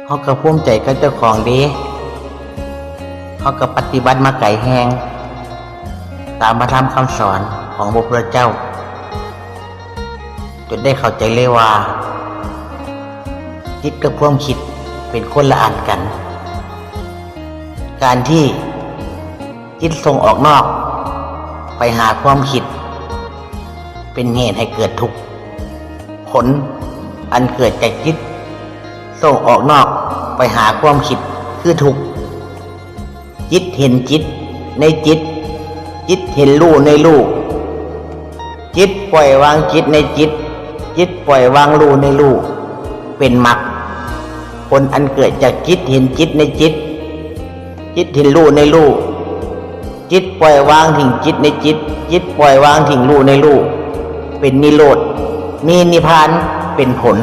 เขาก็ภูมิใจกับเจ้าของเด้เขาก็ปฏิบัติมาไกลแหงตามพระธรรมคำสอนของพระพุทธเจ้าจนได้เข้าใจเลยว่าจิตกับความคิดเป็นคนละอันกันการที่จิตส่งออกนอกไปหาความคิดเป็นเหตุให้เกิดทุกข์ผลอันเกิดจากจิตส่งออกนอกไปหาความคิดคือทุกข์จิตเห็นจิตในจิตจิตเห็นรูในรูจิตปล่อยวางจิตในจิตจิตปล่อยวางรูในรูเป็นมรรคผลอันเกิดจากจิตเห็นจิตในจิตจิตเห็นรูในรูจิตปล่อยวางทิ้งจิตในจิตจิตปล่อยวางทิ้งรูในรูเป็นนิโรธมีนิพพานเป็นผล